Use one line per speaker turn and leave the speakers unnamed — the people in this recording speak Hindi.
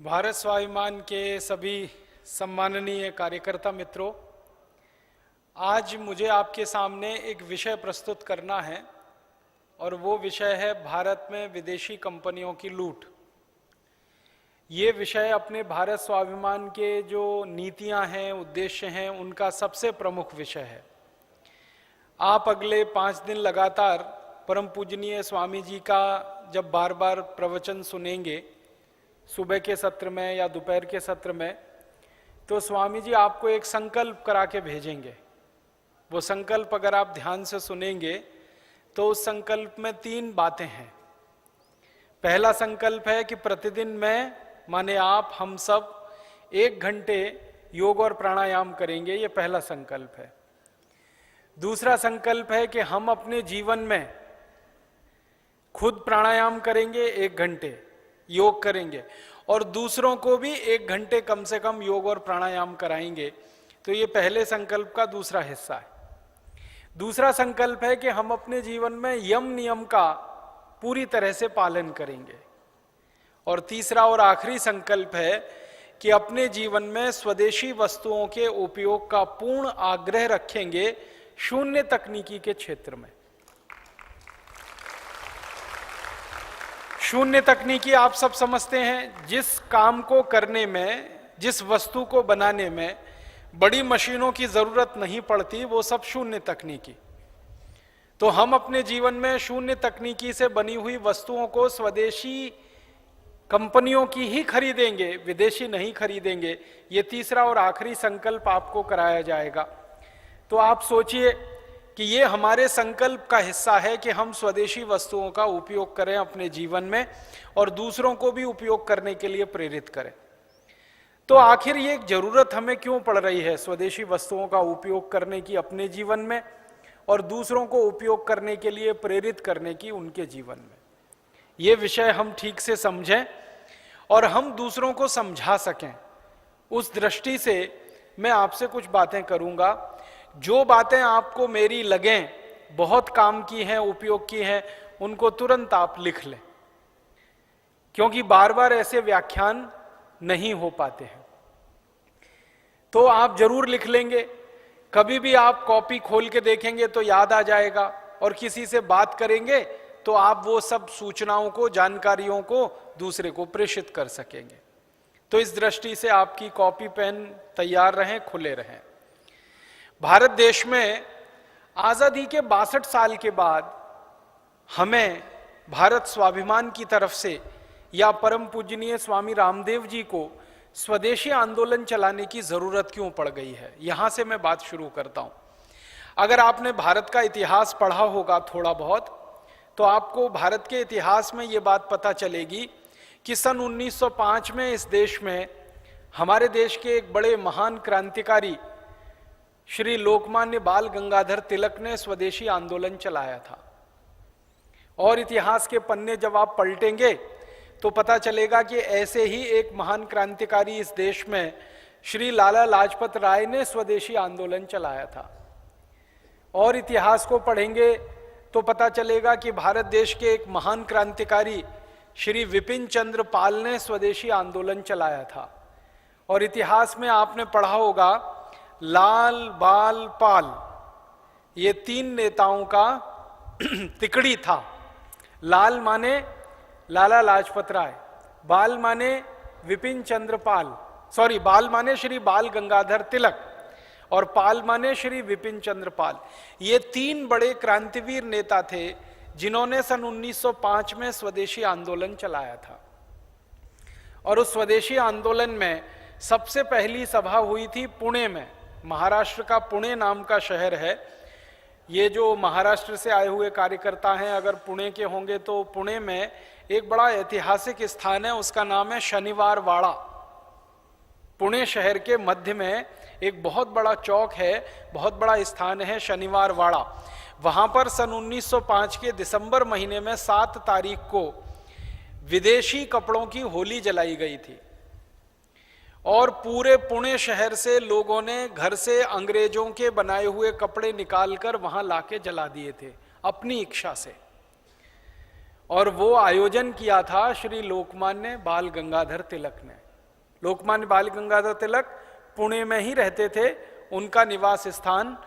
भारत स्वाभिमान के सभी सम्माननीय कार्यकर्ता मित्रों, आज मुझे आपके सामने एक विषय प्रस्तुत करना है और वो विषय है भारत में विदेशी कंपनियों की लूट। ये विषय अपने भारत स्वाभिमान के जो नीतियां हैं, उद्देश्य हैं, उनका सबसे प्रमुख विषय है। आप अगले 5 दिन लगातार परम पूजनीय स्वामी जी का जब बार बार प्रवचन सुनेंगे, सुबह के सत्र में या दोपहर के सत्र में, तो स्वामी जी आपको एक संकल्प करा के भेजेंगे। वो संकल्प अगर आप ध्यान से सुनेंगे तो उस संकल्प में 3 बातें हैं। पहला संकल्प है कि प्रतिदिन मैं माने आप हम सब 1 घंटे योग और प्राणायाम करेंगे, ये पहला संकल्प है। दूसरा संकल्प है कि हम अपने जीवन में खुद प्राणायाम करेंगे, 1 घंटे योग करेंगे और दूसरों को भी 1 घंटे कम से कम योग और प्राणायाम कराएंगे। तो ये पहले संकल्प का दूसरा हिस्सा है। दूसरा संकल्प है कि हम अपने जीवन में यम नियम का पूरी तरह से पालन करेंगे। और तीसरा और आखिरी संकल्प है कि अपने जीवन में स्वदेशी वस्तुओं के उपयोग का पूर्ण आग्रह रखेंगे शून्य तकनीकी के क्षेत्र में। शून्य तकनीकी आप सब समझते हैं, जिस काम को करने में, जिस वस्तु को बनाने में बड़ी मशीनों की जरूरत नहीं पड़ती, वो सब शून्य तकनीकी। तो हम अपने जीवन में शून्य तकनीकी से बनी हुई वस्तुओं को स्वदेशी कंपनियों की ही खरीदेंगे, विदेशी नहीं खरीदेंगे। ये तीसरा और आखिरी संकल्प आपको कराया जाएगा। तो आप सोचिए कि ये हमारे संकल्प का हिस्सा है कि हम स्वदेशी वस्तुओं का उपयोग करें अपने जीवन में और दूसरों को भी उपयोग करने के लिए प्रेरित करें। तो आखिर ये एक जरूरत हमें क्यों पड़ रही है स्वदेशी वस्तुओं का उपयोग करने की अपने जीवन में और दूसरों को उपयोग करने के लिए प्रेरित करने की उनके जीवन में? ये विषय हम ठीक से समझें और हम दूसरों को समझा सकें, उस दृष्टि से मैं आपसे कुछ बातें करूंगा। जो बातें आपको मेरी लगें बहुत काम की हैं, उपयोग की हैं, उनको तुरंत आप लिख लें, क्योंकि बार बार ऐसे व्याख्यान नहीं हो पाते हैं। तो आप जरूर लिख लेंगे। कभी भी आप कॉपी खोल के देखेंगे तो याद आ जाएगा और किसी से बात करेंगे तो आप वो सब सूचनाओं को, जानकारियों को दूसरे को प्रेषित कर सकेंगे। तो इस दृष्टि से आपकी कॉपी पेन तैयार रहें, खुले रहें। भारत देश में आजादी के 62 साल के बाद हमें भारत स्वाभिमान की तरफ से या परम पूजनीय स्वामी रामदेव जी को स्वदेशी आंदोलन चलाने की जरूरत क्यों पड़ गई है, यहां से मैं बात शुरू करता हूं। अगर आपने भारत का इतिहास पढ़ा होगा थोड़ा बहुत, तो आपको भारत के इतिहास में यह बात पता चलेगी कि सन 1905 में इस देश में हमारे देश के एक बड़े महान क्रांतिकारी श्री लोकमान्य बाल गंगाधर तिलक ने स्वदेशी आंदोलन चलाया था। और इतिहास के पन्ने जब आप पलटेंगे तो पता चलेगा कि ऐसे ही एक महान क्रांतिकारी इस देश में श्री लाला लाजपत राय ने स्वदेशी आंदोलन चलाया था। और इतिहास को पढ़ेंगे तो पता चलेगा कि भारत देश के एक महान क्रांतिकारी श्री विपिन चंद्र पाल ने स्वदेशी आंदोलन चलाया था। और इतिहास में आपने पढ़ा होगा लाल, बाल, पाल, ये 3 नेताओं का तिकड़ी था। लाल माने लाला लाजपत राय, बाल माने विपिन चंद्र पाल, बाल माने श्री बाल गंगाधर तिलक और पाल माने श्री विपिन चंद्र पाल। ये 3 बड़े क्रांतिवीर नेता थे जिन्होंने सन 1905 में स्वदेशी आंदोलन चलाया था। और उस स्वदेशी आंदोलन में सबसे पहली सभा हुई थी पुणे में। महाराष्ट्र का पुणे नाम का शहर है। ये जो महाराष्ट्र से आए हुए कार्यकर्ता हैं, अगर पुणे के होंगे तो पुणे में एक बड़ा ऐतिहासिक स्थान है, उसका नाम है शनिवार वाड़ा। पुणे शहर के मध्य में एक बहुत बड़ा चौक है, बहुत बड़ा स्थान है शनिवार वाड़ा। वहां पर सन 1905 के दिसंबर महीने में 7 तारीख को विदेशी कपड़ों की होली जलाई गई थी। और पूरे पुणे शहर से लोगों ने घर से अंग्रेजों के बनाए हुए कपड़े निकालकर वहां लाके जला दिए थे अपनी इच्छा से। और वो आयोजन किया था श्री लोकमान्य बाल गंगाधर तिलक ने। लोकमान्य बाल गंगाधर तिलक पुणे में ही रहते थे, उनका निवास स्थान